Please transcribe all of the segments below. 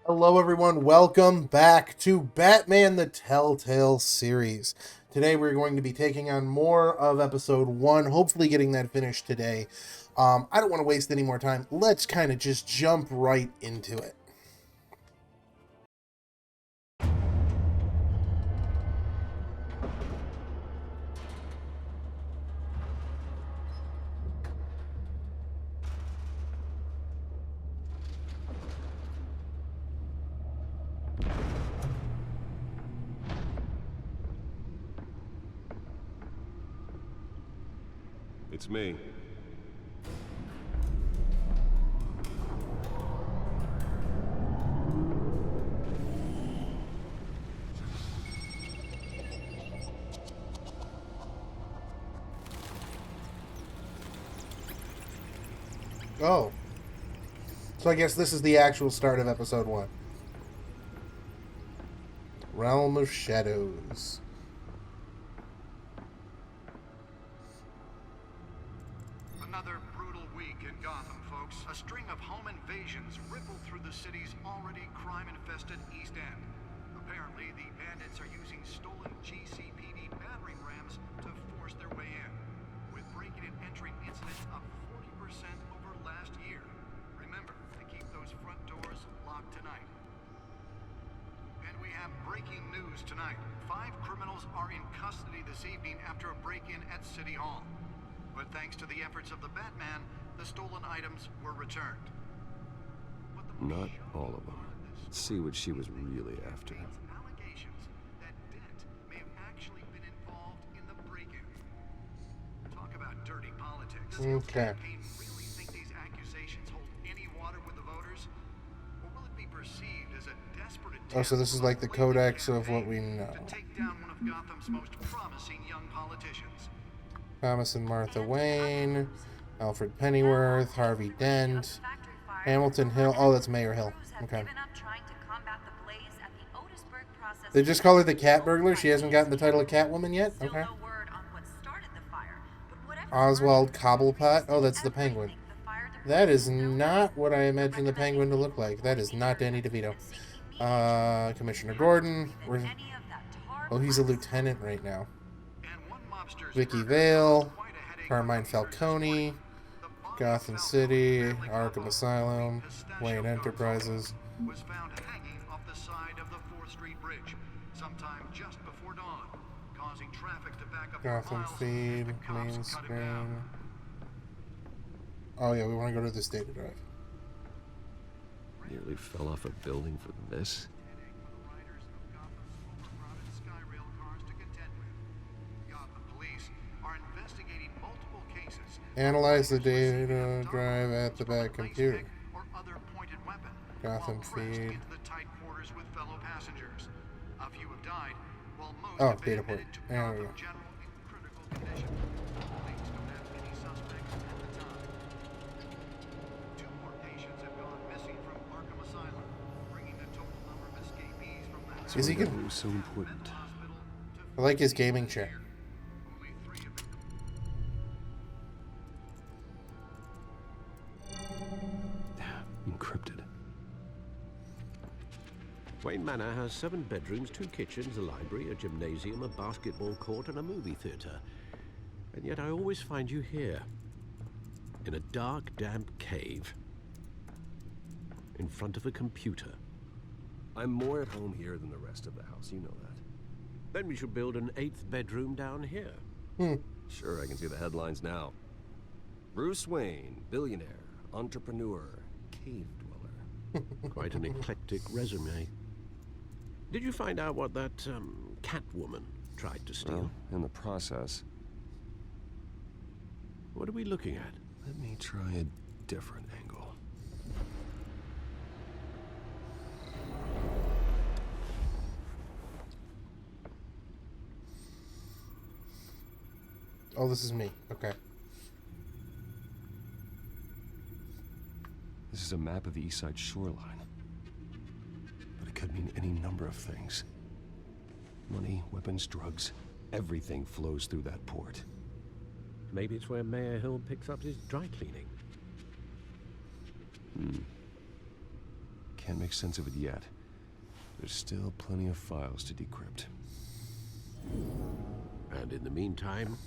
Hello, everyone. Welcome back to Batman the Telltale series. Today, we're going to be taking on more of episode 1, hopefully, getting that finished today. I don't want to waste any more time. Let's kind of just jump right into it. It's me. Oh. So I guess this is the actual start of episode 1. Realm of Shadows. Another brutal week in Gotham, folks. A string of home invasions rippled through the city's already crime-infested East End. Apparently, the bandits are using stolen GCPD battering rams to force their way in, with breaking and entering incidents up 40% over last year. Remember to keep those front doors locked tonight. And we have breaking news tonight. 5 criminals are in custody this evening after a break-in at City Hall. But thanks to the efforts of the Batman, the stolen items were returned. Not all of them. Let's see what she was really after. Allegations that Dent may have actually been involved in the break-in. Talk about dirty politics. Okay. Campaign really think these accusations hold any water with the voters? Or will it be perceived as a desperate attempt Oh, so this is like the codex of what we know. to take down one of Gotham's most promising young politicians? Thomas and Martha Wayne, Alfred Pennyworth, Harvey Dent, Hamilton Hill. Oh, that's Mayor Hill. Okay. They just call her the Cat Burglar. She hasn't gotten the title of Catwoman yet. Okay. Oswald Cobblepot. Oh, that's the Penguin. That is not what I imagined the Penguin to look like. That is not Danny DeVito. Commissioner Gordon. Oh, he's a lieutenant right now. Vicky Vale, Carmine Falcone, Gotham City, Arkham Asylum, Wayne Enterprises. Was found hanging off the side of the 4th Street Bridge sometime just before dawn, causing traffic to back up for Gotham miles Feed, as the cops main cut him down. screen. Oh yeah, we want to go to this data drive. Nearly fell off a building for this. Analyze the data drive at the back computer. Gotham Feed. Oh, data port. There we go. Is he good? It was so important. I like his gaming chair. Encrypted. Wayne Manor has 7 bedrooms, 2 kitchens, a library, a gymnasium, a basketball court, and a movie theater. And yet I always find you here, in a dark, damp cave, in front of a computer. I'm more at home here than the rest of the house, you know that. Then we should build an 8th bedroom down here. Sure, I can see the headlines now. Bruce Wayne, billionaire, entrepreneur, cave dweller. Quite an eclectic resume. Did you find out what that, Catwoman tried to steal? Well, in the process, What are we looking at? let me try a different angle. Oh, this is me. Okay. This is a map of the East Side shoreline. But it could mean any number of things. Money, weapons, drugs, everything flows through that port. Maybe it's where Mayor Hill picks up his dry cleaning. Can't make sense of it yet. There's still plenty of files to decrypt. And in the meantime,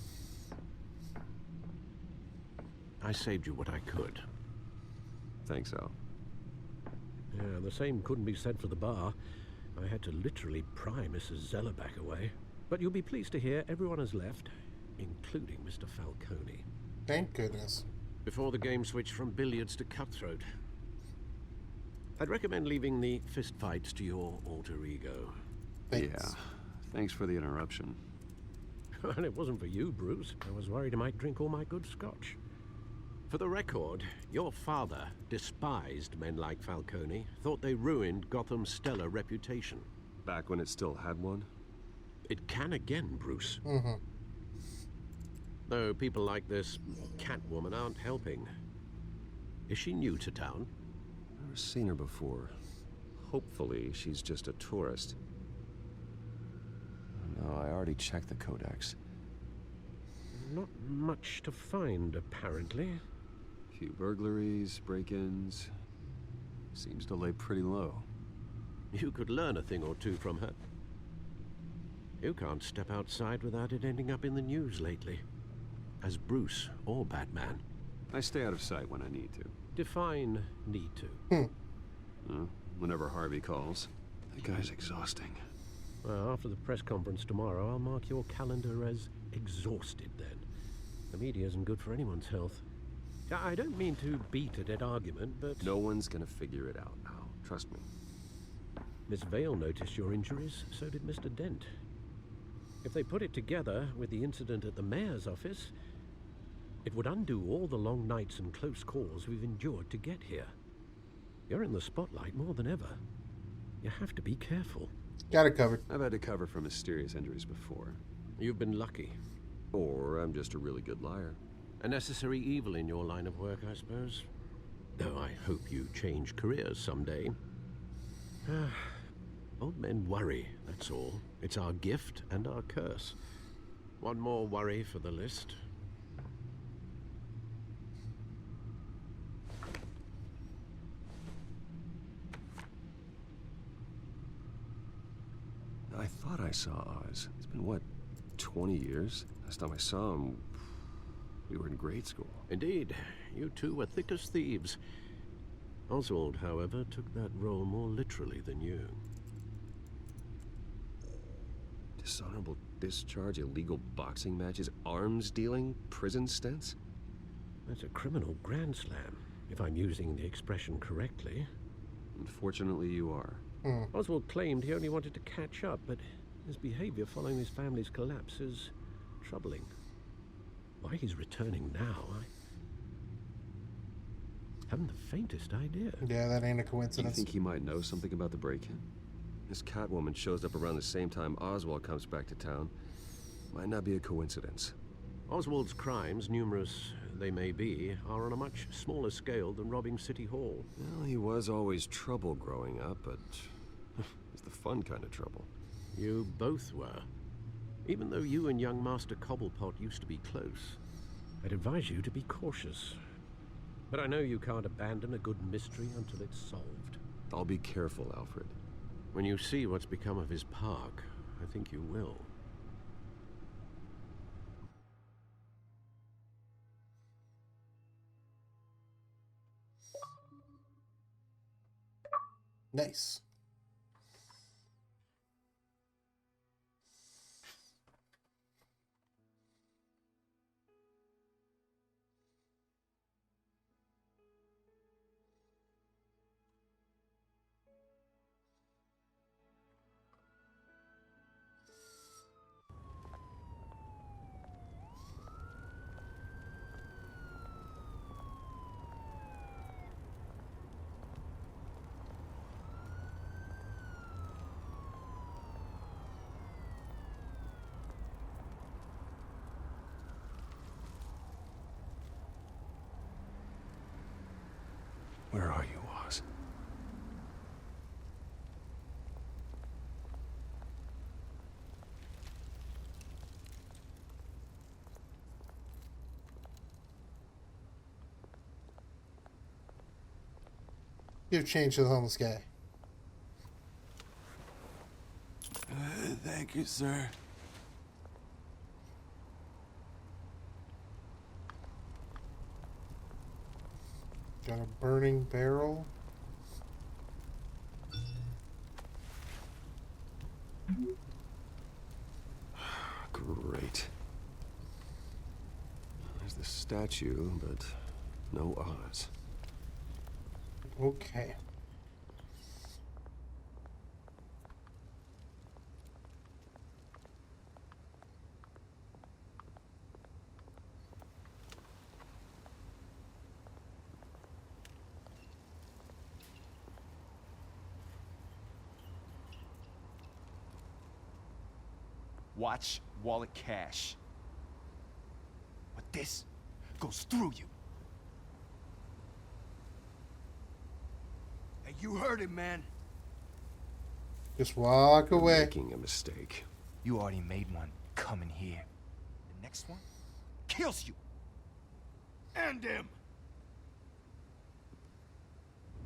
I saved you what I could. Thanks, Al. Yeah, the same couldn't be said for the bar. I had to literally pry Mrs. Zellerback away. But you'll be pleased to hear everyone has left, including Mr. Falcone. Thank goodness. Before the game switched from billiards to cutthroat. I'd recommend leaving the fistfights to your alter ego. Thanks. Yeah. Thanks for the interruption. And it wasn't for you, Bruce. I was worried I might drink all my good scotch. For the record, your father despised men like Falcone, thought they ruined Gotham's stellar reputation. Back when it still had one? It can again, Bruce. Mm-hmm. Though people like this Catwoman aren't helping. Is she new to town? Never seen her before. Hopefully, she's just a tourist. No, I already checked the codex. Not much to find, apparently. Few burglaries, break-ins. Seems to lay pretty low. You could learn a thing or two from her. You can't step outside without it ending up in the news lately. As Bruce or Batman. I stay out of sight when I need to. Define need to. Whenever Harvey calls. That guy's exhausting. Well, after the press conference tomorrow, I'll mark your calendar as exhausted then. The media isn't good for anyone's health. I don't mean to beat a dead argument, but... No one's gonna figure it out, Al. Trust me. Miss Vale noticed your injuries, so did Mr. Dent. If they put it together with the incident at the mayor's office, it would undo all the long nights and close calls we've endured to get here. You're in the spotlight more than ever. You have to be careful. Got it covered. I've had to cover for mysterious injuries before. You've been lucky. Or I'm just a really good liar. A necessary evil in your line of work, I suppose. Though I hope you change careers someday. Old men worry, that's all. It's our gift and our curse. One more worry for the list. I thought I saw Oz. It's been, what, 20 years? Last time I saw him, we were in grade school. Indeed, you two were thick as thieves. Oswald, however, took that role more literally than you. Dishonorable discharge, illegal boxing matches, arms dealing, prison stints? That's a criminal grand slam, if I'm using the expression correctly. Unfortunately, you are. Oswald claimed he only wanted to catch up, but his behavior following his family's collapse is troubling. Why he's returning now, I haven't the faintest idea. Yeah, that ain't a Do you coincidence. think he might know something about the break-in? This Catwoman shows up around the same time Oswald comes back to town. Might not be a coincidence. Oswald's crimes, numerous they may be, are on a much smaller scale than robbing City Hall. Well, he was always trouble growing up, but it's the fun kind of trouble. You both were. Even though you and young Master Cobblepot used to be close, I'd advise you to be cautious. But I know you can't abandon a good mystery until it's solved. I'll be careful, Alfred. When you see what's become of his park, I think you will. Nice. Where are you, Oz? Give change to the homeless guy. Thank you, sir. Got a burning barrel. Great. There's the statue, but no Oz. Okay. Watch wallet cash. But this goes through you. Hey, you heard it, man. Just walk You're away. making a mistake. You already made one coming here. The next one kills you. And him.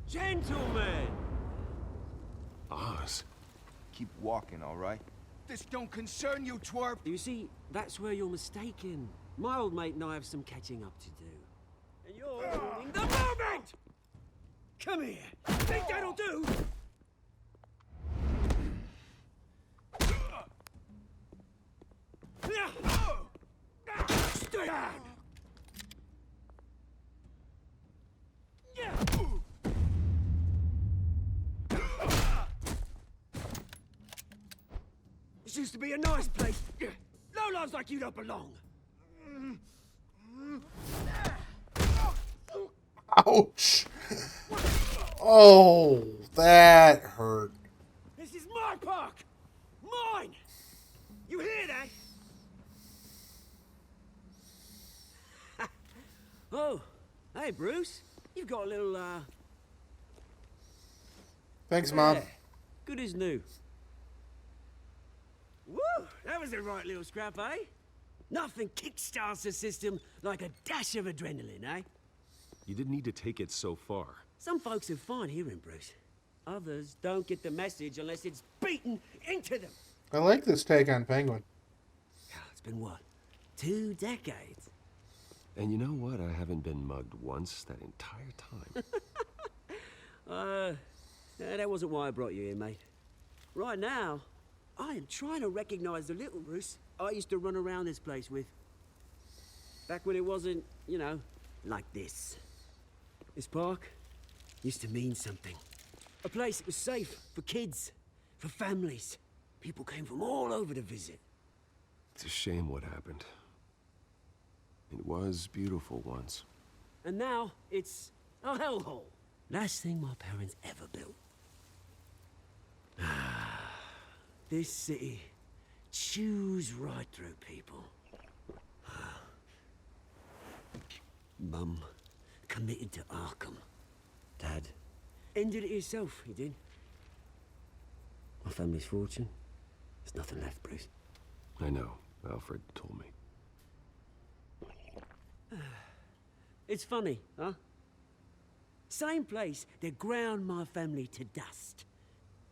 Gentlemen! Oz? Keep walking, all right? This don't concern you, twerp. You see, that's where you're mistaken. My old mate and I have some catching up to do. And you're ruining the moment! Come here! Think that'll do? Stay down! This used to be a nice place. Lowlifes like you don't belong. Ouch! Oh, that hurt. This is my park! Mine! You hear that? Oh, hey Bruce. You've got a little, Thanks, Mom. yeah, good as new. Woo! That was the right little scrap, eh? Nothing kickstarts the system like a dash of adrenaline, eh? You didn't need to take it so far. Some folks are fine hearing Bruce. Others don't get the message unless it's beaten into them. I like this take on Penguin. It's been what? 2 decades? And you know what? I haven't been mugged once that entire time. That wasn't why I brought you here, mate. Right now, I am trying to recognize the little Bruce I used to run around this place with. Back when it wasn't, you know, like this. This park used to mean something. A place that was safe for kids, for families. People came from all over to visit. It's a shame what happened. It was beautiful once. And now, it's a hellhole. Last thing my parents ever built. This city chews right through people. Mum committed to Arkham. Dad ended it himself, he did. My family's fortune. There's nothing left, Bruce. I know. Alfred told me. It's funny, huh? Same place that ground my family to dust.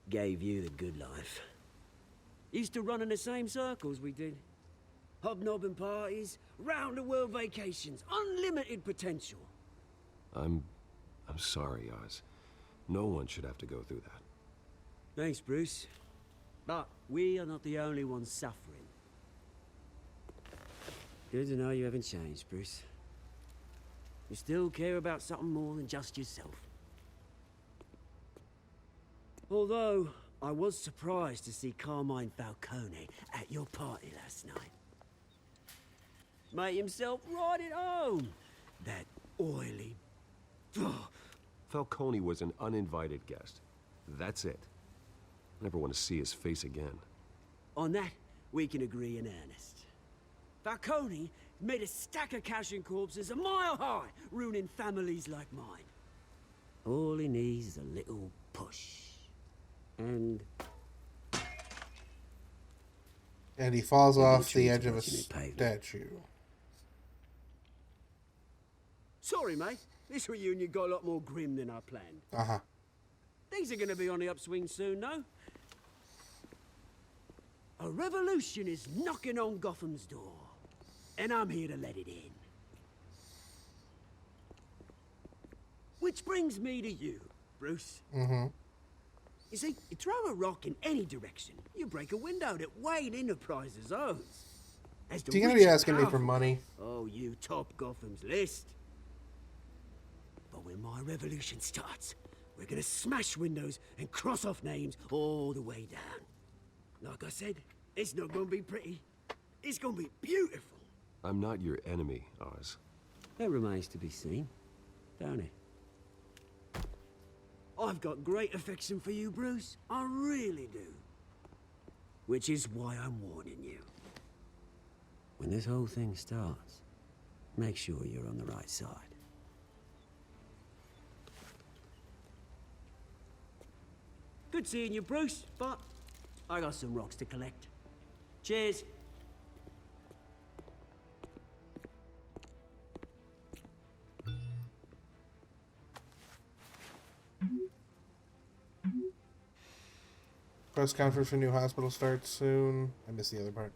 Gave you the good life. Used to run in the same circles we did. Hobnobbing parties, round-the-world vacations, unlimited potential. I'm sorry, Oz. No one should have to go through that. Thanks, Bruce. But we are not the only ones suffering. Good to know you haven't changed, Bruce. You still care about something more than just yourself. Although, I was surprised to see Carmine Falcone at your party last night. Made himself right at home. That oily... Falcone was an uninvited guest. That's it. Never want to see his face again. On that, we can agree in earnest. Falcone made a stack of cash and corpses a mile high, ruining families like mine. All he needs is a little push. And he falls off the trees edge of a watching it pavement. statue. sorry, mate. This reunion got a lot more grim than I planned. Uh-huh. Things are gonna be on the upswing soon, no? A revolution is knocking on Gotham's door, and I'm here to let it in. Which brings me to you, Bruce. Mm-hmm. You see, you throw a rock in any direction, you break a window that Wayne Enterprises owns. As the You gonna rich be and asking me for powerful- money? Oh, you top Gotham's list. But when my revolution starts, we're gonna smash windows and cross off names all the way down. Like I said, it's not gonna be pretty. It's gonna be beautiful. I'm not your enemy, Oz. That remains to be seen, don't it? I've got great affection for you, Bruce. I really do. Which is why I'm warning you. When this whole thing starts, make sure you're on the right side. Good seeing you, Bruce, but I got some rocks to collect. Cheers. Press conference for new hospital starts soon. I missed the other part.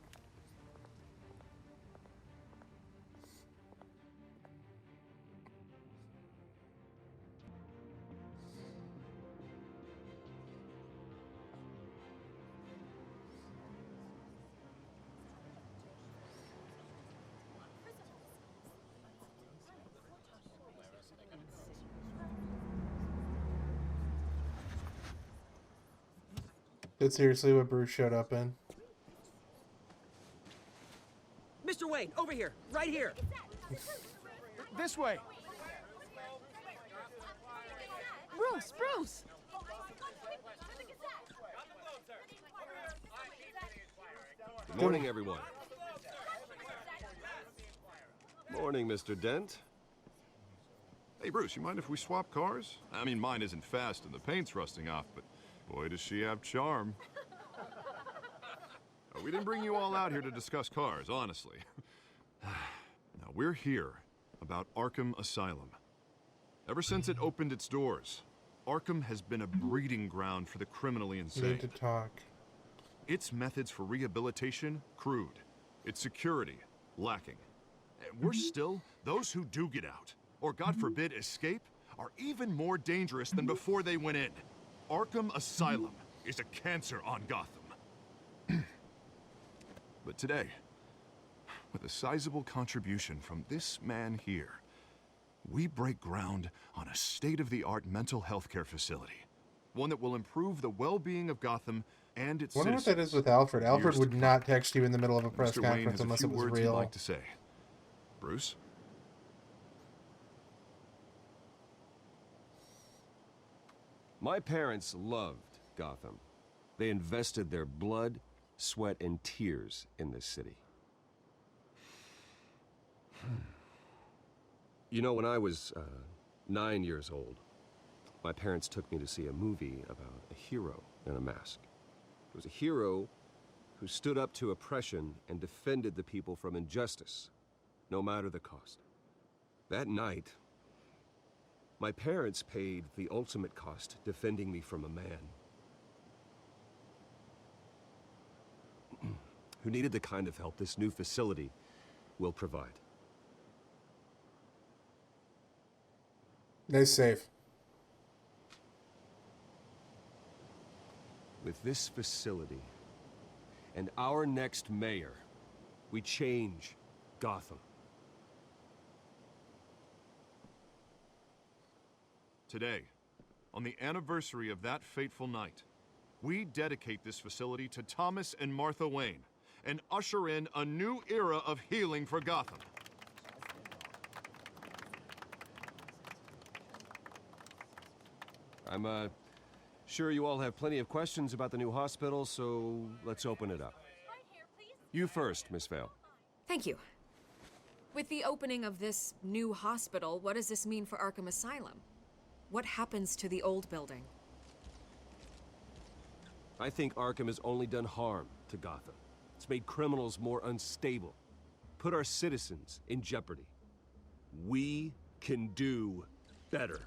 That's seriously what Bruce showed up in. Mr. Wayne, over here, right here. This way. Bruce, Bruce! Good morning, everyone. Morning, Mr. Dent. Hey, Bruce, you mind if we swap cars? I mean, mine isn't fast and the paint's rusting off, but boy, does she have charm. We didn't bring you all out here to discuss cars, honestly. Now, we're here about Arkham Asylum. Ever since it opened its doors, Arkham has been a breeding ground for the criminally insane. Need to talk. Its methods for rehabilitation, crude. Its security, lacking. And worse still, those who do get out, or God forbid escape, are even more dangerous than before they went in. Arkham Asylum is a cancer on Gotham. But today, with a sizable contribution from this man here, we break ground on a state-of-the-art mental health care facility. One that will improve the well-being of Gotham and its I wonder what citizens. that is with Alfred. Alfred years would to not text you in the middle of a press Mr. Wayne conference has a unless few it was words he'd real. like to say. Bruce? My parents loved Gotham. They invested their blood, sweat, and tears in this city. You know, when I was 9 years old, my parents took me to see a movie about a hero in a mask. It was a hero who stood up to oppression and defended the people from injustice, no matter the cost. That night, my parents paid the ultimate cost defending me from a man who needed the kind of help this new facility will provide. Nice save. With this facility and our next mayor, we change Gotham. Today, on the anniversary of that fateful night, we dedicate this facility to Thomas and Martha Wayne and usher in a new era of healing for Gotham. I'm sure you all have plenty of questions about the new hospital, so let's open it up. You first, Miss Vale. Thank you. With the opening of this new hospital, what does this mean for Arkham Asylum? What happens to the old building? I think Arkham has only done harm to Gotham. It's made criminals more unstable, put our citizens in jeopardy. We can do better.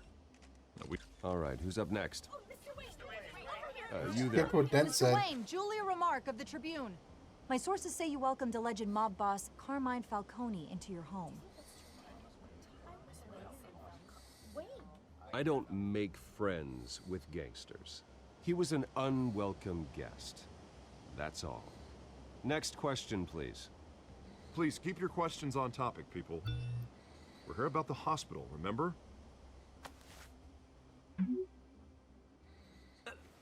All right, who's up next? Oh, Mr. Wayne, right here. You there. Look what Dent Mr. said. Wayne, Julia Remark of the Tribune. My sources say you welcomed alleged mob boss Carmine Falcone into your home. I don't make friends with gangsters. He was an unwelcome guest. That's all. Next question, please. Please keep your questions on topic, people. We're here about the hospital, remember?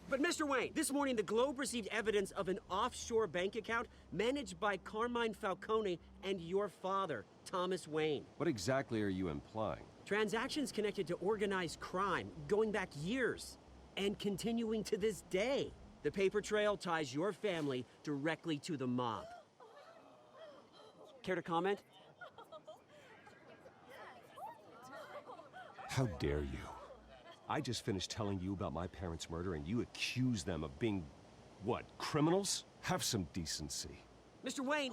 But Mr. Wayne, this morning the Globe received evidence of an offshore bank account managed by Carmine Falcone and your father, Thomas Wayne. What exactly are you implying? Transactions connected to organized crime going back years and continuing to this day. The paper trail ties your family directly to the mob. Care to comment? How dare you? I just finished telling you about my parents' murder and you accuse them of being, what, criminals? Have some decency. Mr. Wayne,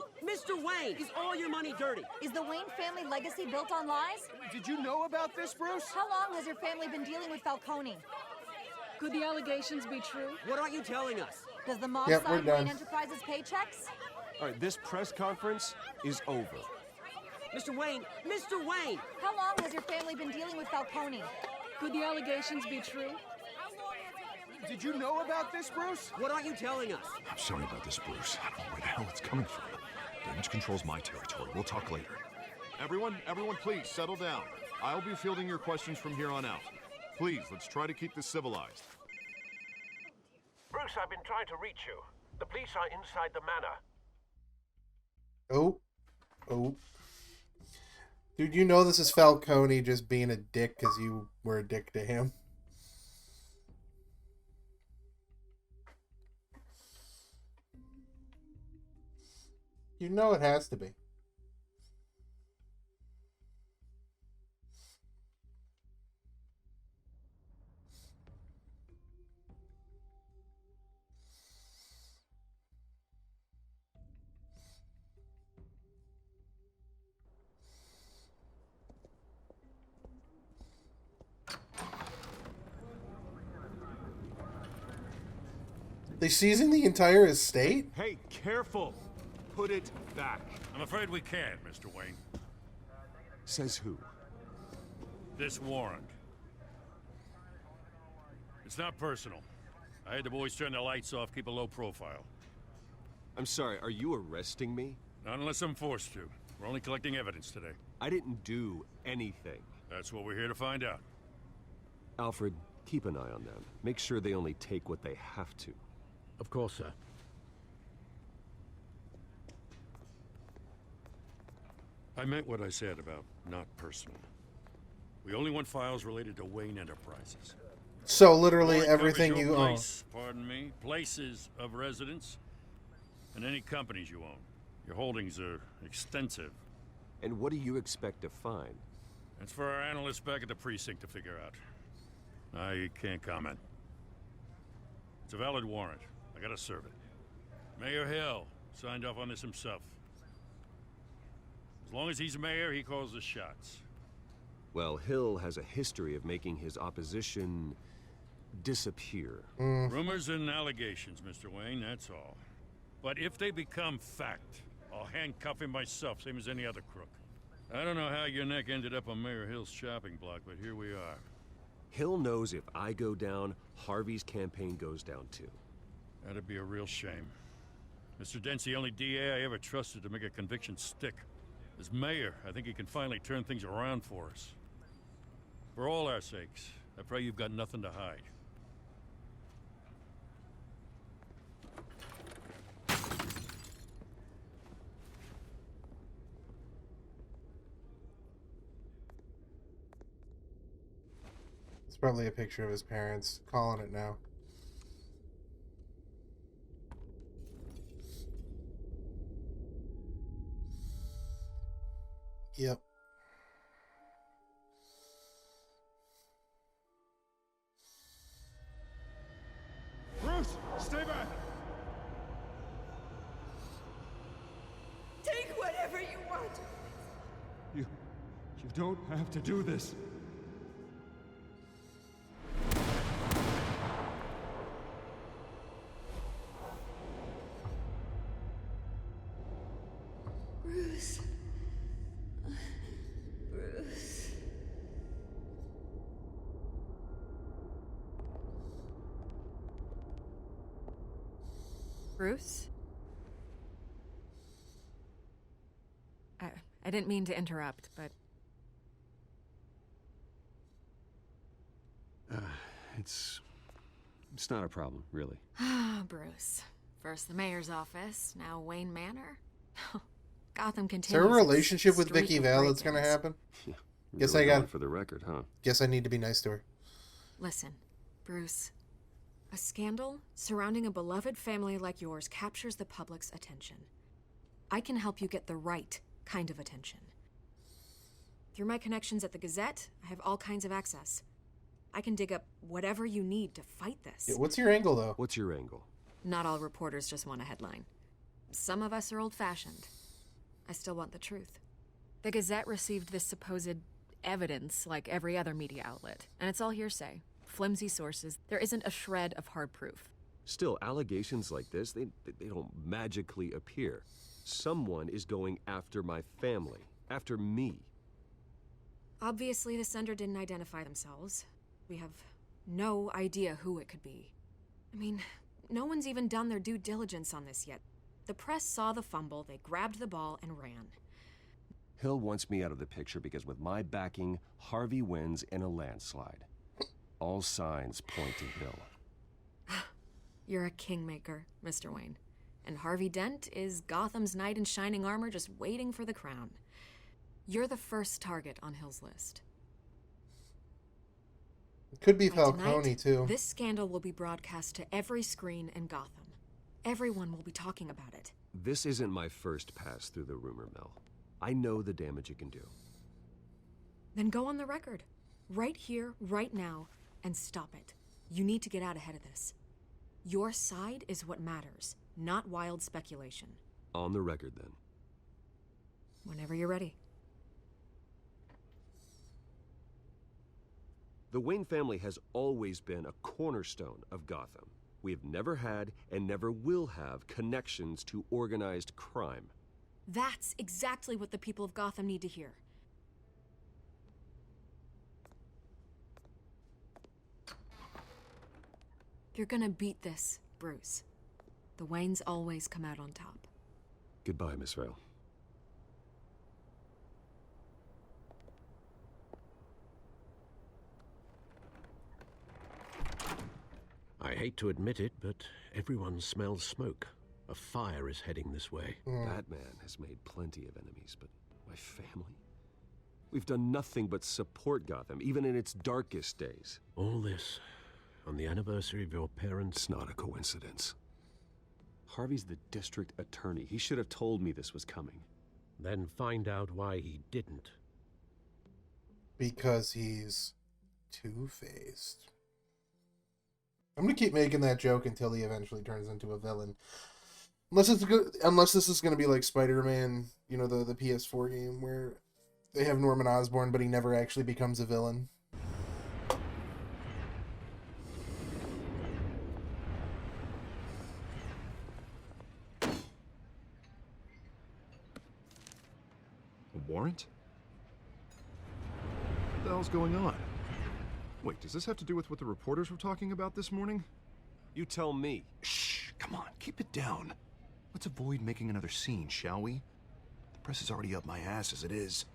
is all your money dirty? Is the Wayne family legacy built on lies? Did you know about this, Bruce? How long has your family been dealing with Falcone? Could the allegations be true? What aren't you telling us? Does the mob Yep, we're sign done. Wayne Enterprises paychecks? All right, this press conference is over. Mr. Wayne! How long has your family been dealing with Falcone? Could the allegations be true? Did you know about this, Bruce? What aren't you telling us? I'm sorry about this, Bruce. I don't know where the hell it's coming from. Damage control's my territory. We'll talk later. Everyone, please settle down. I'll be fielding your questions from here on out. Please, let's try to keep this civilized. Bruce, I've been trying to reach you. The police are inside the manor. Oh. Dude, you know this is Falcone just being a dick because you were a dick to him. You know it has to be. They seizing the entire estate? Hey, careful! Put it back. I'm afraid we can't, Mr. Wayne. Says who? This warrant. It's not personal. I had the boys turn the lights off, keep a low profile. I'm sorry, are you arresting me? Not unless I'm forced to. We're only collecting evidence today. I didn't do anything. That's what we're here to find out. Alfred, keep an eye on them. Make sure they only take what they have to. Of course, sir. I meant what I said about not personal. We only want files related to Wayne Enterprises. So literally Warrant everything covers you your own. place, pardon me, places of residence, and any companies you own. Your holdings are extensive. And what do you expect to find? It's for our analysts back at the precinct to figure out. I can't comment. It's a valid warrant. I gotta serve it. Mayor Hill signed off on this himself. As long as he's mayor, he calls the shots. Well, Hill has a history of making his opposition disappear. Rumors and allegations, Mr. Wayne, that's all. But if they become fact, I'll handcuff him myself, same as any other crook. I don't know how your neck ended up on Mayor Hill's shopping block, but here we are. Hill knows if I go down, Harvey's campaign goes down too. That'd be a real shame. Mr. Dent's the only DA I ever trusted to make a conviction stick. As mayor, I think he can finally turn things around for us. For all our sakes, I pray you've got nothing to hide. It's probably a picture of his parents. Calling it now. Yep. Bruce, stay back! Take whatever you want. You don't have to do this. Bruce. Bruce. Bruce? I didn't mean to interrupt, but... It's not a problem, really. Ah, Bruce. First the mayor's office, now Wayne Manor. Gotham Is continues. there a relationship with streak Vicky of Vale that's gonna break-ins. happen? Yeah, Guess really I got- going for the record, huh? Guess I need to be nice to her. Listen, Bruce. A scandal surrounding a beloved family like yours captures the public's attention. I can help you get the right kind of attention. Through my connections at the Gazette, I have all kinds of access. I can dig up whatever you need to fight this. Yeah, what's your angle, though? What's your angle? Not all reporters just want a headline. Some of us are old-fashioned. I still want the truth. The Gazette received this supposed evidence like every other media outlet, and it's all hearsay. Flimsy sources. There isn't a shred of hard proof. Still, allegations like this, they don't magically appear. Someone is going after my family, after me. Obviously, the sender didn't identify themselves. We have no idea who it could be. I mean, no one's even done their due diligence on this yet. The press saw the fumble, they grabbed the ball and ran. Hill wants me out of the picture because with my backing, Harvey wins in a landslide. All signs point to Hill. You're a kingmaker, Mr. Wayne. And Harvey Dent is Gotham's knight in shining armor just waiting for the crown. You're the first target on Hill's list. It could be By Falcone, tonight, too. This scandal will be broadcast to every screen in Gotham. Everyone will be talking about it. This isn't my first pass through the rumor mill. I know the damage it can do. Then go on the record. Right here, right now, and stop it. You need to get out ahead of this. Your side is what matters, not wild speculation. On the record, then. Whenever you're ready. The Wayne family has always been a cornerstone of Gotham. We have never had and never will have connections to organized crime. That's exactly what the people of Gotham need to hear. You're gonna beat this, Bruce. The Waynes always come out on top. Goodbye, Miss Vale. I hate to admit it, but everyone smells smoke. A fire is heading this way. Batman has made plenty of enemies, but my family? We've done nothing but support Gotham, even in its darkest days. All this on the anniversary of your parents' It's not a coincidence. Harvey's the district attorney. He should have told me this was coming. Then find out why he didn't. Because he's two-faced. I'm gonna keep making that joke until he eventually turns into a villain. Unless this is gonna be like Spider-Man, you know, the PS4 game where they have Norman Osborn, but he never actually becomes a villain. A warrant? What the hell's going on? Wait, does this have to do with what the reporters were talking about this morning? You tell me. Shh, come on, keep it down. Let's avoid making another scene, shall we? The press is already up my ass as it is.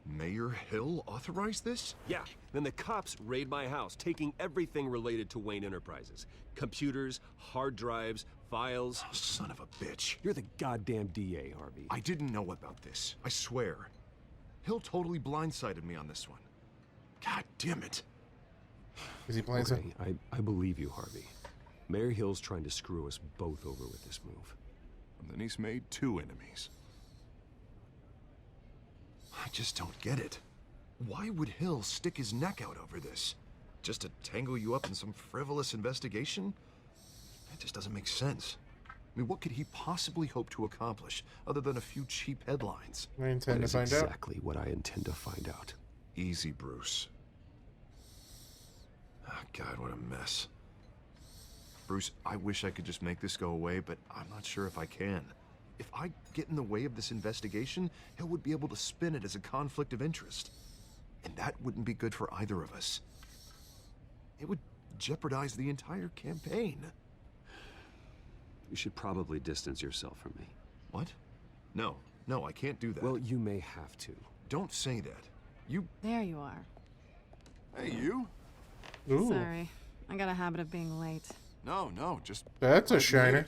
Mayor Hill authorized this? Yeah, then the cops raid my house, taking everything related to Wayne Enterprises. Computers, hard drives, files. Oh, son of a bitch. You're the goddamn DA, Harvey. I didn't know about this, I swear. Hill totally blindsided me on this one. God damn it. Is he playing Okay, I believe you, Harvey. Mayor Hill's trying to screw us both over with this move. And then he's made two enemies. I just don't get it. Why would Hill stick his neck out over this? Just to tangle you up in some frivolous investigation? That just doesn't make sense. I mean, what could he possibly hope to accomplish other than a few cheap headlines? I intend to That is find out. exactly what I intend to find out. Easy, Bruce. Oh, God, what a mess. Bruce, I wish I could just make this go away, but I'm not sure if I can. If I get in the way of this investigation, Hill would be able to spin it as a conflict of interest. And that wouldn't be good for either of us. It would jeopardize the entire campaign. You should probably distance yourself from me. What? No, I can't do that. Well, you may have to. Don't say that. You... There you are. Hey, you? Ooh. Sorry. I got a habit of being late. No, just... That's a shiner.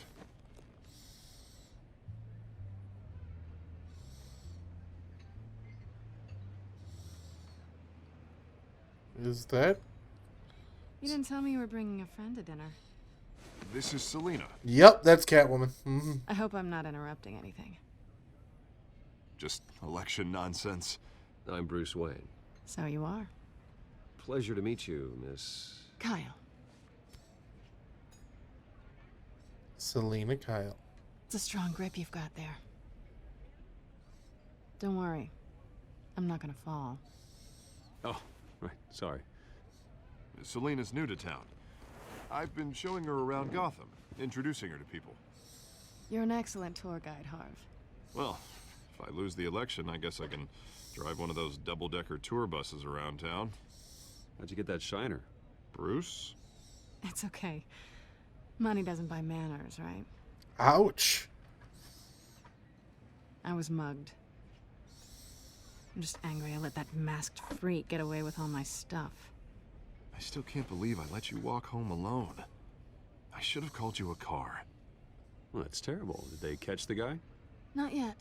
Is that? You didn't tell me you were bringing a friend to dinner. This is Selena. Yep, that's Catwoman. Mm-hmm. I hope I'm not interrupting anything. Just election nonsense. I'm Bruce Wayne. So you are. Pleasure to meet you, Miss... Kyle. Selena Kyle. It's a strong grip you've got there. Don't worry. I'm not gonna fall. Oh, right. Sorry. Selena's new to town. I've been showing her around Gotham, introducing her to people. You're an excellent tour guide, Harv. Well, if I lose the election, I guess I can drive one of those double-decker tour buses around town. How'd you get that shiner? Bruce? It's okay. Money doesn't buy manners, right? Ouch. I was mugged. I'm just angry I let that masked freak get away with all my stuff. I still can't believe I let you walk home alone. I should have called you a car. Well, that's terrible. Did they catch the guy? Not yet.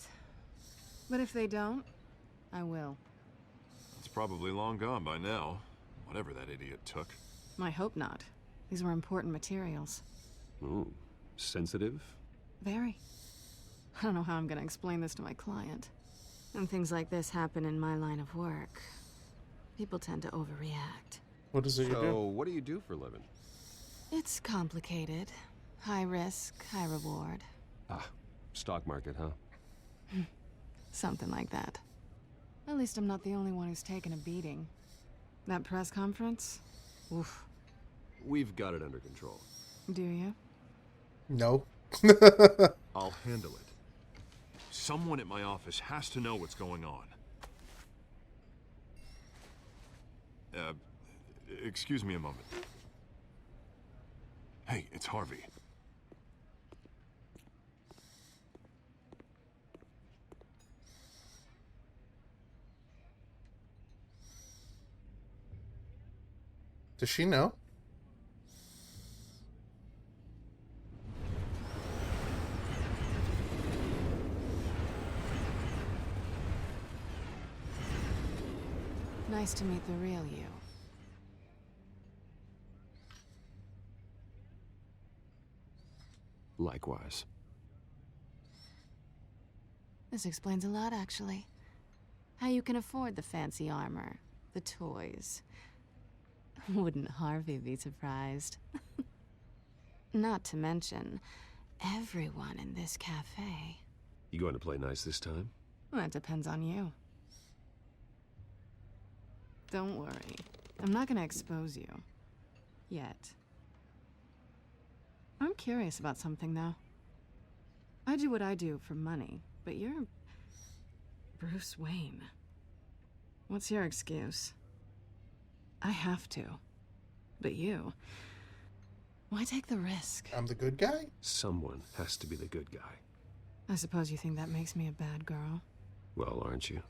But if they don't, I will. It's probably long gone by now. Whatever that idiot took. I hope not. These were important materials. Ooh, sensitive? Very. I don't know how I'm gonna explain this to my client. When things like this happen in my line of work, people tend to overreact. What is it you do? So, what do you do for a living? It's complicated. High risk, high reward. Ah, stock market, huh? Something like that. At least I'm not the only one who's taken a beating. That press conference? Oof. We've got it under control. Do you? No. I'll handle it. Someone at my office has to know what's going on. Excuse me a moment. Hey, it's Harvey. Does she know? Nice to meet the real you. Likewise. This explains a lot, actually. How you can afford the fancy armor, the toys. Wouldn't Harvey be surprised? Not to mention, everyone in this cafe. You going to play nice this time? Well, that depends on you. Don't worry. I'm not gonna expose you. Yet. I'm curious about something, though. I do what I do for money, but you're... Bruce Wayne. What's your excuse? I have to. But you... Why take the risk? I'm the good guy? Someone has to be the good guy. I suppose you think that makes me a bad girl. Well, aren't you?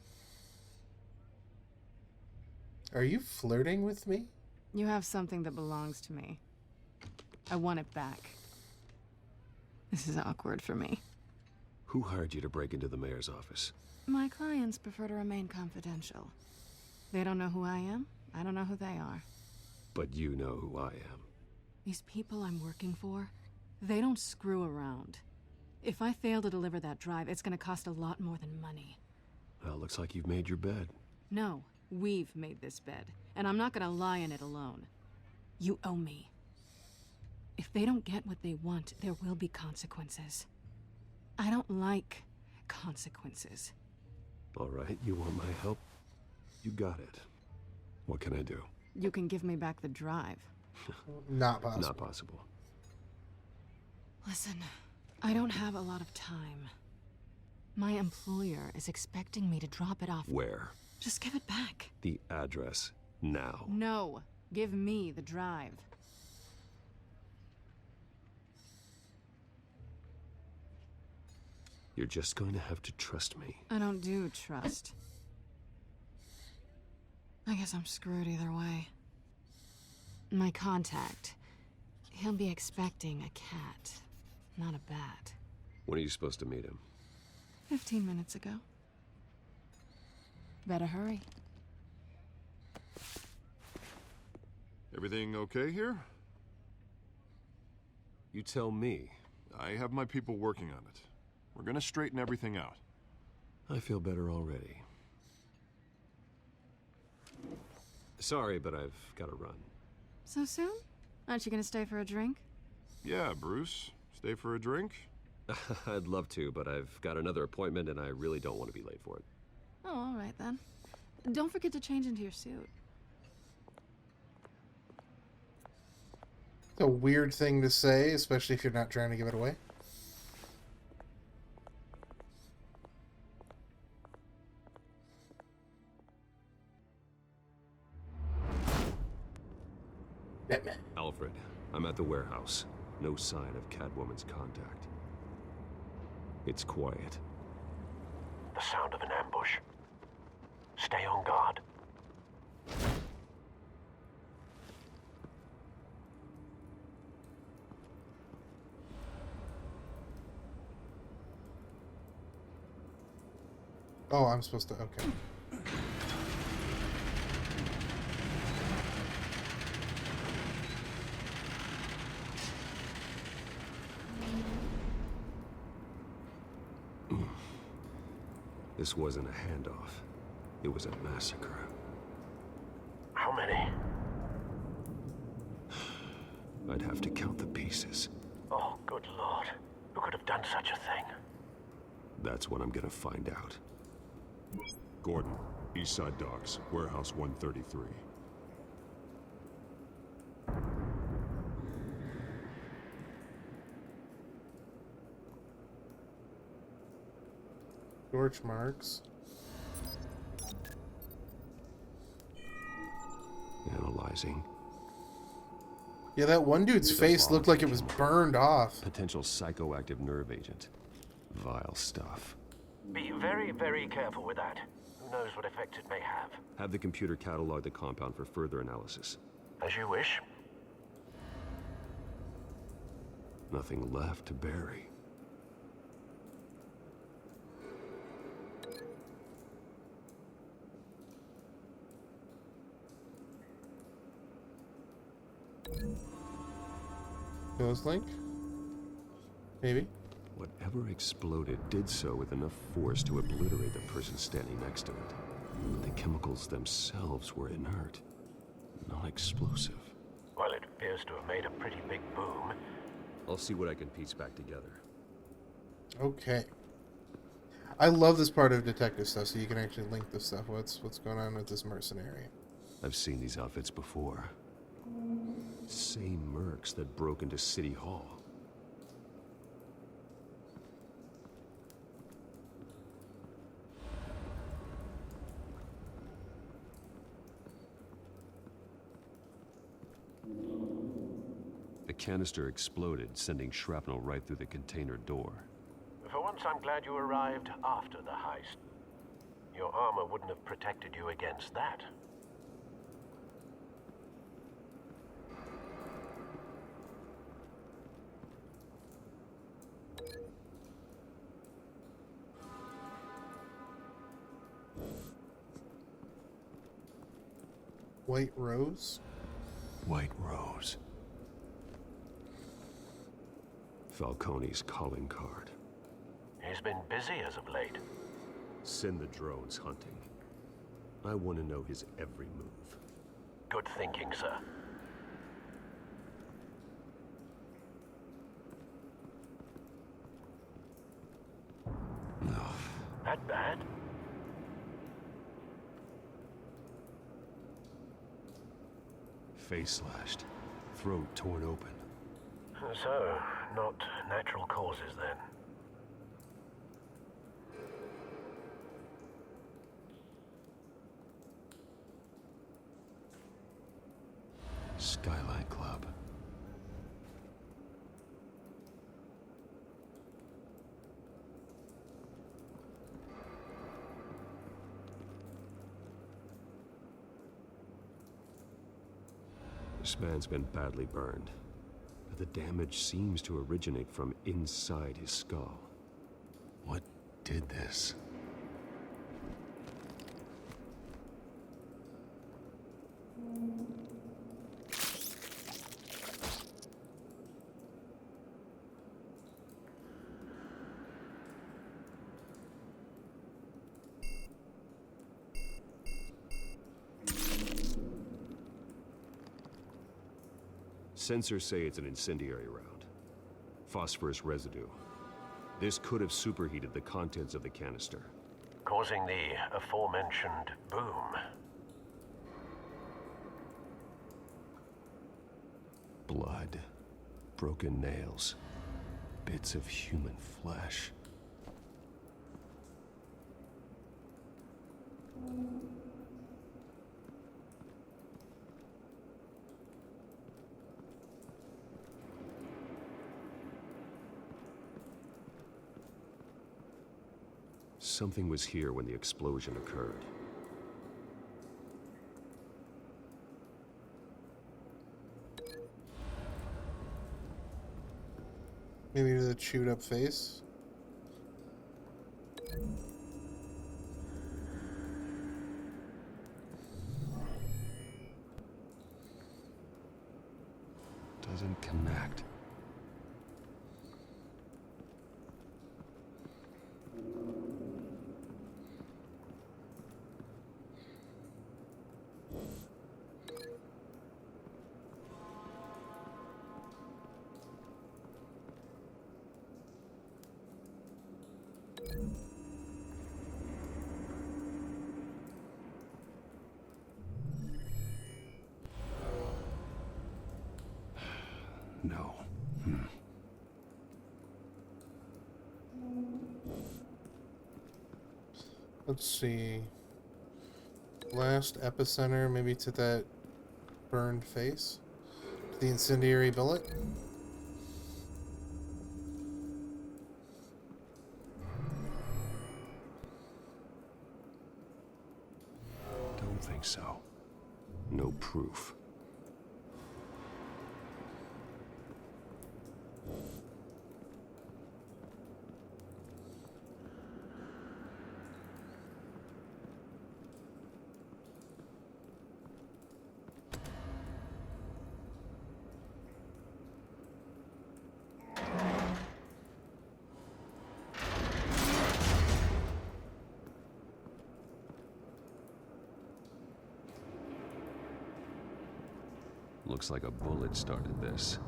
Are you flirting with me? You have something that belongs to me. I want it back. This is awkward for me. Who hired you to break into the mayor's office? My clients prefer to remain confidential. They don't know who I am. I don't know who they are. But you know who I am. These people I'm working for, they don't screw around. If I fail to deliver that drive, it's gonna cost a lot more than money. Well, looks like you've made your bed. No, we've made this bed, and I'm not gonna lie in it alone. You owe me. If they don't get what they want, there will be consequences. I don't like consequences. All right, you want my help? You got it. What can I do? You can give me back the drive. Not possible. Not possible. Listen, I don't have a lot of time. My employer is expecting me to drop it off. Where? Just give it back. The address, now. No. Give me the drive. You're just going to have to trust me. I don't do trust. I guess I'm screwed either way. My contact. He'll be expecting a cat, not a bat. When are you supposed to meet him? 15 minutes ago. Better hurry. Everything okay here? You tell me. I have my people working on it. We're gonna straighten everything out. I feel better already. Sorry, but I've got to run. So soon? Aren't you gonna stay for a drink? Yeah, Bruce. Stay for a drink? I'd love to, but I've got another appointment and I really don't want to be late for it. Oh, all right then. Don't forget to change into your suit. It's a weird thing to say, especially if you're not trying to give it away. Batman. Alfred, I'm at the warehouse. No sign of Catwoman's contact. It's quiet. The sound of an ambush. Stay on guard. Oh, I'm supposed to... Okay. This wasn't a handoff. It was a massacre. How many? I'd have to count the pieces. Oh, good lord. Who could have done such a thing? That's what I'm gonna find out. Gordon, Eastside Docks, Warehouse 133. Torch marks. Analyzing. Yeah, that one dude's face looked like it was burned off. Potential psychoactive nerve agent. Vile stuff. Be very, very careful with that. Who knows what effect it may have. Have the computer catalog the compound for further analysis. As you wish. Nothing left to bury. Ghost link? Maybe. Whatever exploded did so with enough force to obliterate the person standing next to it. But the chemicals themselves were inert, not explosive. Well, it appears to have made a pretty big boom. I'll see what I can piece back together. Okay. I love this part of detective stuff, so you can actually link this stuff. What's going on with this mercenary? I've seen these outfits before. Same mercs that broke into City Hall. A canister exploded, sending shrapnel right through the container door. For once, I'm glad you arrived after the heist. Your armor wouldn't have protected you against that. White Rose? White Rose. Falcone's calling card. He's been busy as of late. Send the drones hunting. I want to know his every move. Good thinking, sir. No. That bad? Face slashed. Throat torn open. So, not natural causes then. Skyline Club. This man's been badly burned, but the damage seems to originate from inside his skull. What did this? Sensors say it's an incendiary round. Phosphorus residue. This could have superheated the contents of the canister, causing the aforementioned boom. Blood, broken nails, bits of human flesh. Something was here when the explosion occurred. Maybe the chewed up face. Doesn't connect. No. Let's see. Last epicenter, maybe to that burned face? To the incendiary bullet? Don't think so. No proof. Looks like a bullet started this.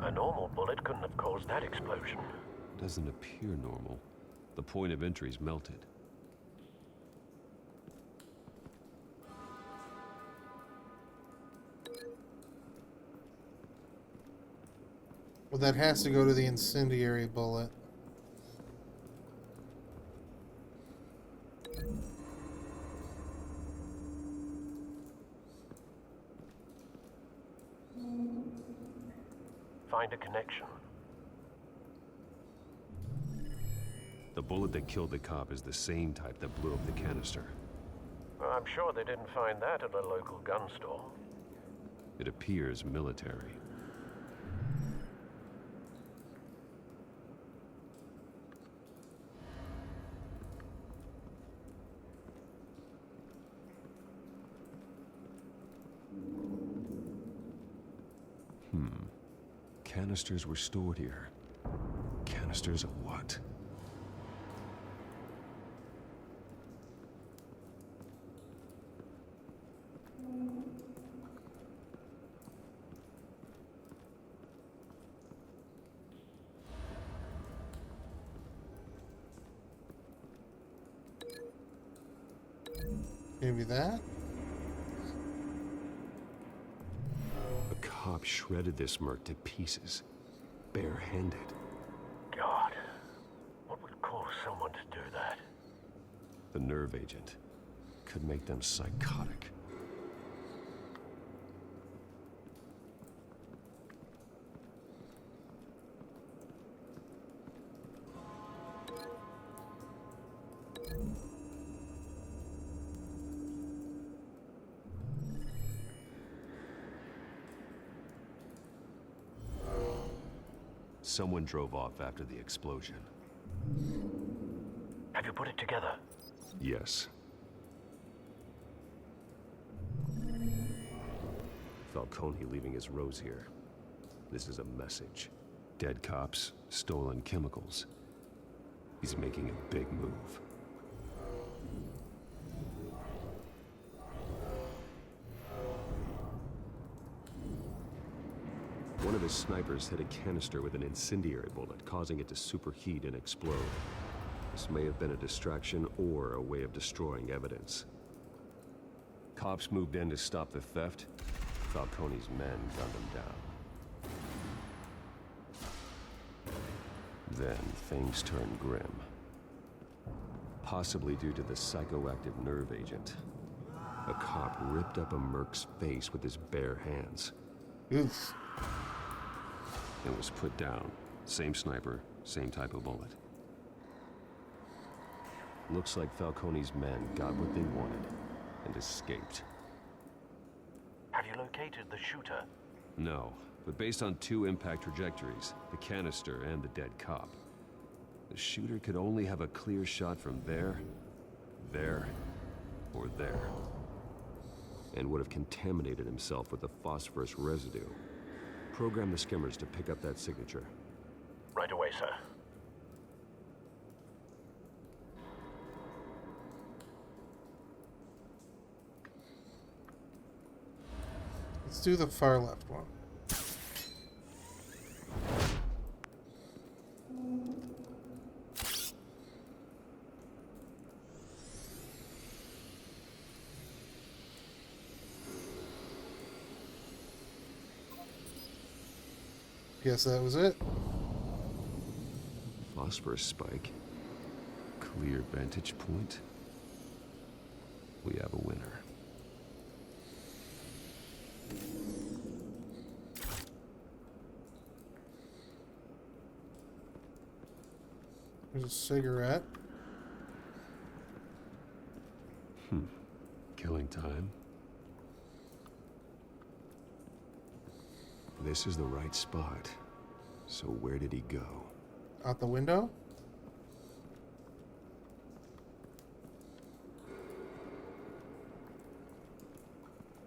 A normal bullet couldn't have caused that explosion. Doesn't appear normal. The point of entry's melted. Well, that has to go to the incendiary bullet. Find a connection. The bullet that killed the cop is the same type that blew up the canister. I'm sure they didn't find that at a local gun store. It appears military. Canisters were stored here. Canisters of what? Maybe that? A cop shredded this merc to pieces, barehanded. God, what would cause someone to do that? The nerve agent could make them psychotic. Someone drove off after the explosion. Have you put it together? Yes. Falcone leaving his rose here. This is a message. Dead cops, stolen chemicals. He's making a big move. One of his snipers hit a canister with an incendiary bullet, causing it to superheat and explode. This may have been a distraction or a way of destroying evidence. Cops moved in to stop the theft. Falcone's men gunned him down. Then things turned grim. Possibly due to the psychoactive nerve agent. A cop ripped up a merc's face with his bare hands. Oof. And was put down. Same sniper, same type of bullet. Looks like Falcone's men got what they wanted and escaped. Have you located the shooter? No, but based on 2 impact trajectories, the canister and the dead cop, the shooter could only have a clear shot from there, or there. And would have contaminated himself with the phosphorus residue. Program the skimmers to pick up that signature. Right away, sir. Let's do the far left one. Guess that was it. Phosphorus spike. Clear vantage point. We have a winner. There's a cigarette. Killing time. This is the right spot. So where did he go? Out the window?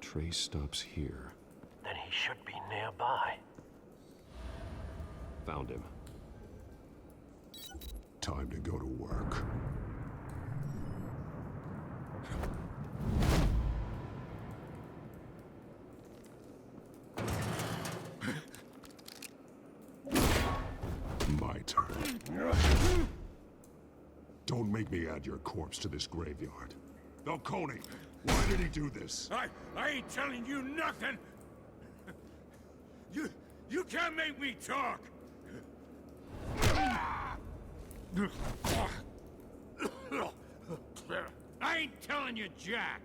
Trace stops here. Then he should be nearby. Found him. Time to go to work. My turn. Don't make me add your corpse to this graveyard. Falcone, why did he do this? I ain't telling you nothing. You can't make me talk. I ain't telling you, Jack.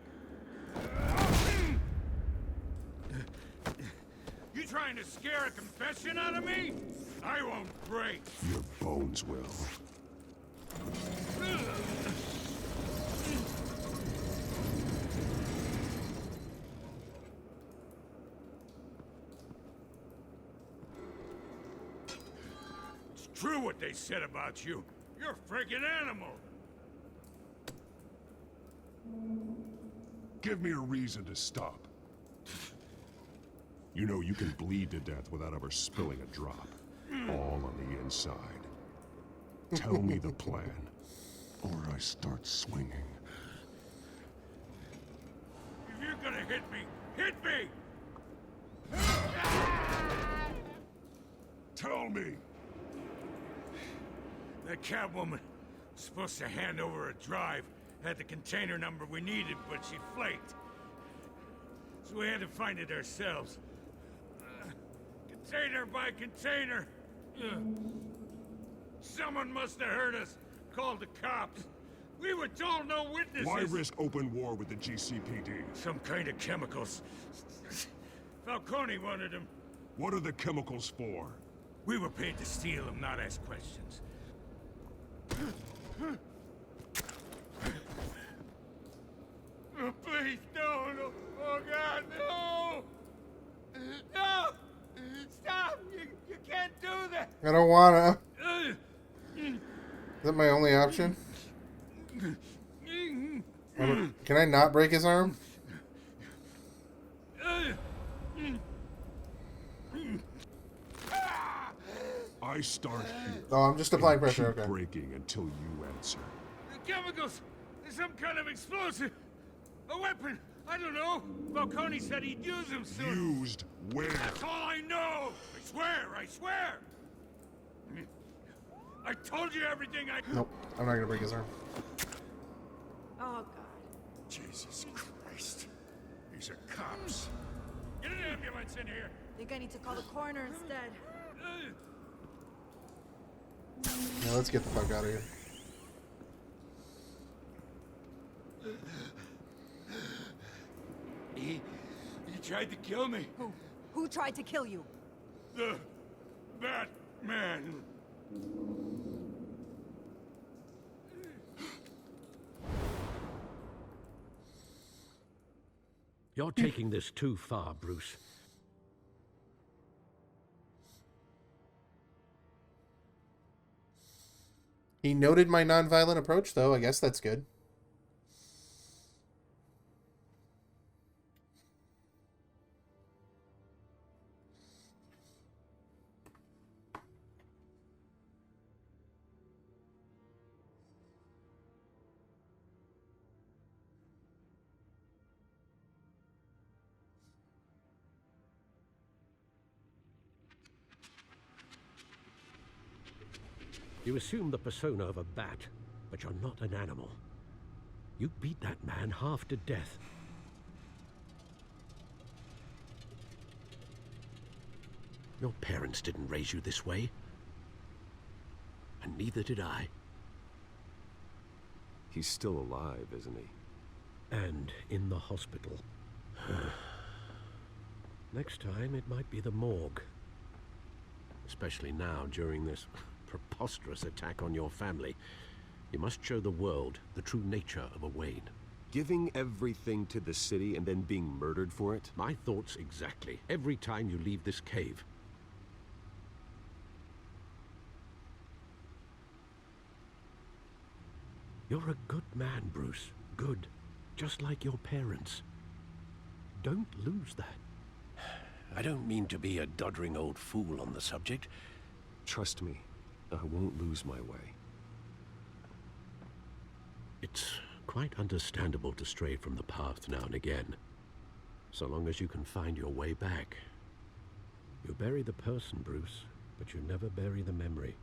You trying to scare a confession out of me? I won't break. Your bones will. It's true what they said about you. You're a freaking animal. Give me a reason to stop. You know you can bleed to death without ever spilling a drop. All on the inside. Tell me the plan, or I start swinging. If you're gonna hit me, hit me! Tell me! That Catwoman was supposed to hand over a drive, had the container number we needed, but she flaked. So we had to find it ourselves. Container by container. Someone must have heard us, called the cops. We were told no witnesses. Why risk open war with the GCPD? Some kind of chemicals. Falcone wanted them. What are the chemicals for? We were paid to steal them, not ask questions. Oh, please, no. Oh, God, no! No! Stop! You can't do that! I don't wanna. Is that my only option? Can I not break his arm? I start here. Oh, I'm just applying pressure, Keep okay. breaking until you answer. The chemicals! There's some kind of explosive! A weapon! I don't know! Falcone said he'd use them soon! Used where? That's all I know! I swear! I swear! I told you everything I... Nope, I'm not gonna break his arm. Oh, God. Jesus Christ. These are cops. Get an ambulance in here! Think I need to call the coroner instead. Now let's get the fuck out of here. He tried to kill me. Who? Who tried to kill you? The Batman. You're taking this too far, Bruce. He noted my nonviolent approach, though. I guess that's good. You assume the persona of a bat, but you're not an animal. You beat that man half to death. Your parents didn't raise you this way. And neither did I. He's still alive, isn't he? And in the hospital. Next time, it might be the morgue. Especially now, during this preposterous attack on your family. You must show the world the true nature of a Wayne. Giving everything to the city and then being murdered for it? My thoughts exactly. Every time you leave this cave. You're a good man, Bruce. Good. Just like your parents. Don't lose that. I don't mean to be a doddering old fool on the subject. Trust me, I won't lose my way. It's quite understandable to stray from the path now and again. So long as you can find your way back. You bury the person, Bruce, but you never bury the memory.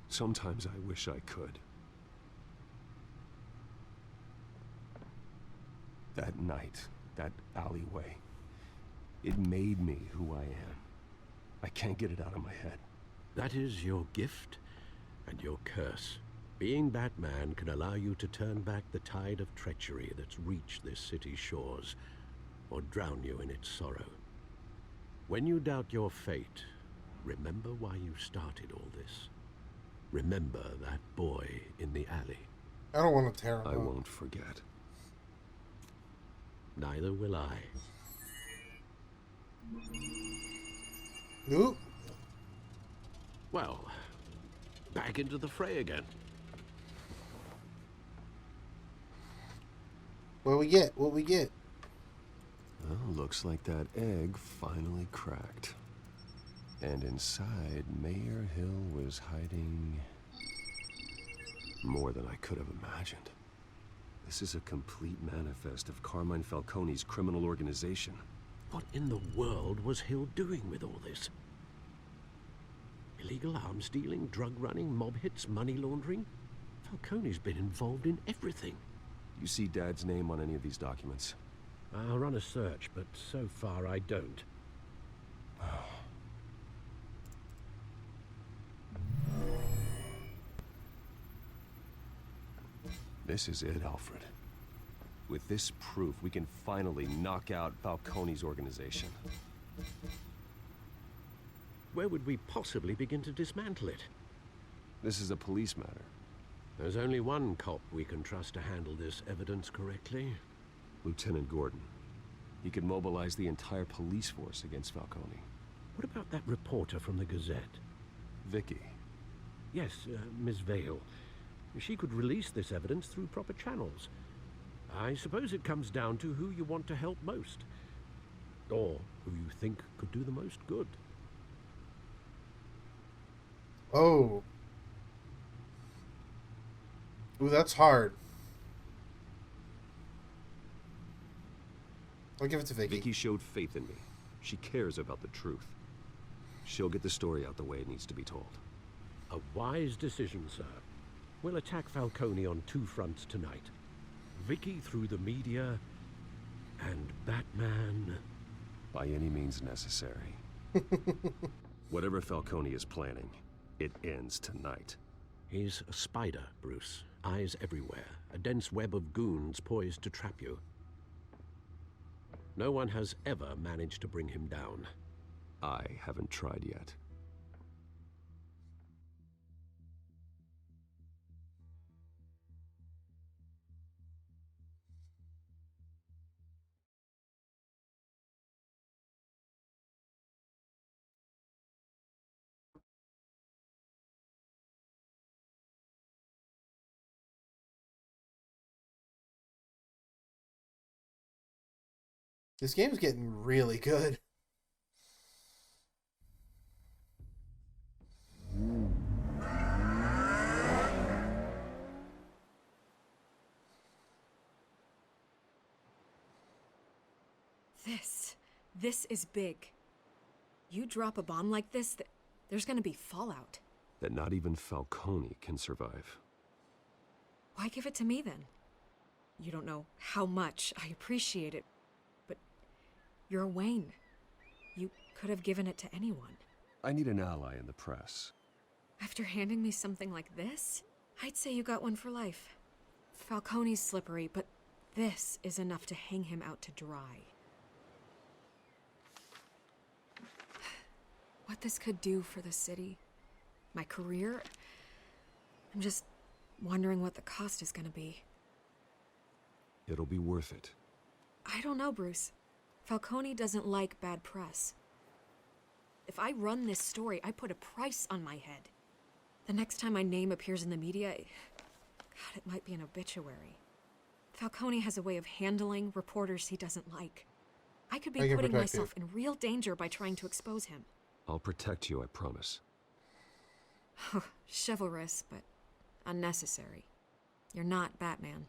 Sometimes I wish I could. That night, that alleyway, it made me who I am. I can't get it out of my head. That is your gift and your curse. Being Batman can allow you to turn back the tide of treachery that's reached this city's shores, or drown you in its sorrow. When you doubt your fate, remember why you started all this. Remember that boy in the alley. I don't want to tear him I up. won't forget. Neither will I. Oop. Well, back into the fray again. What we get? What we get? Well, looks like that egg finally cracked. And inside, Mayor Hill was hiding more than I could have imagined. This is a complete manifest of Carmine Falcone's criminal organization. What in the world was Hill doing with all this? Illegal arms dealing, drug running, mob hits, money laundering? Falcone's been involved in everything. You see Dad's name on any of these documents? I'll run a search, but so far I don't. This is it, Alfred. With this proof, we can finally knock out Falcone's organization. Where would we possibly begin to dismantle it? This is a police matter. There's only one cop we can trust to handle this evidence correctly. Lieutenant Gordon. He could mobilize the entire police force against Falcone. What about about that reporter from the Gazette? Vicky. Yes, Miss Vale. She could release this evidence through proper channels. I suppose it comes down to who you want to help most. Or who you think could do the most good. Oh. Ooh, that's hard. I'll give it to Vicky. Vicky showed faith in me. She cares about the truth. She'll get the story out the way it needs to be told. A wise decision, sir. We'll attack Falcone on two fronts tonight. Vicky through the media, and Batman... by any means necessary. Whatever Falcone is planning, it ends tonight. He's a spider, Bruce. Eyes everywhere. A dense web of goons poised to trap you. No one has ever managed to bring him down. I haven't tried yet. This game's getting really good. This is big. You drop a bomb like this, there's gonna be fallout. That not even Falcone can survive. Why give it to me then? You don't know how much I appreciate it, but you're Wayne. You could have given it to anyone. I need an ally in the press. After handing me something like this, I'd say you got one for life. Falcone's slippery, but this is enough to hang him out to dry. What this could do for the city, my career, I'm just wondering what the cost is gonna be. It'll be worth it. I don't know, Bruce. Falcone doesn't like bad press. If I run this story, I put a price on my head. The next time my name appears in the media, God, it might be an obituary. Falcone has a way of handling reporters he doesn't like. I could be putting myself in real danger by trying to expose him. I'll protect you, I promise. Chivalrous, but unnecessary. You're not Batman.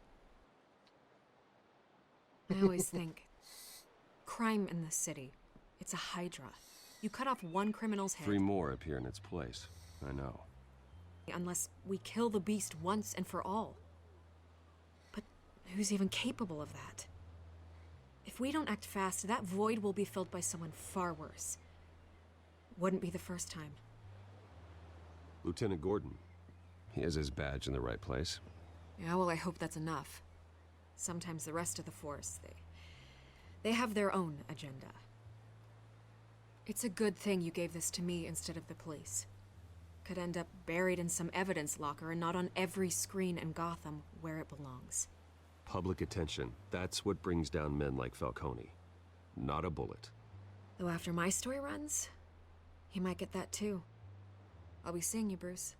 I always think, crime in the city, it's a hydra. You cut off one criminal's head. 3 more appear in its place. I know. Unless we kill the beast once and for all. But who's even capable of that? If we don't act fast, that void will be filled by someone far worse. Wouldn't be the first time. Lieutenant Gordon. He has his badge in the right place. Yeah, well, I hope that's enough. Sometimes the rest of the force, they have their own agenda. It's a good thing you gave this to me instead of the police. Could end up buried in some evidence locker and not on every screen in Gotham where it belongs. Public attention. That's what brings down men like Falcone. Not a bullet. Though after my story runs, he might get that too. I'll be seeing you, Bruce.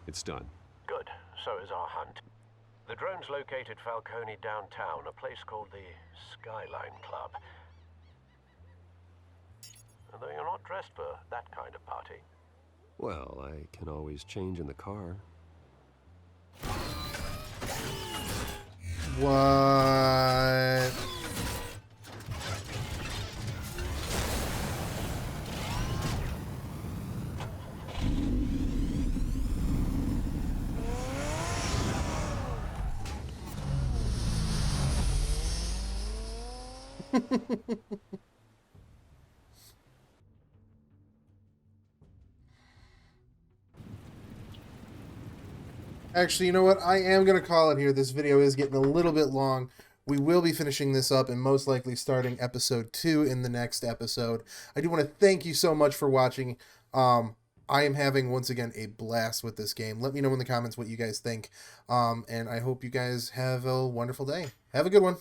It's done. Good. So is our hunt. The drone's located Falcone downtown, a place called the Skyline Club. And though you're not dressed for that kind of party. Well, I can always change in the car. What? Actually, you know what? I am going to call it here. This video is getting a little bit long. We will be finishing this up and most likely starting episode 2 in the next episode. I do want to thank you so much for watching. I am having, once again, a blast with this game. Let me know in the comments what you guys think. And I hope you guys have a wonderful day. Have a good one.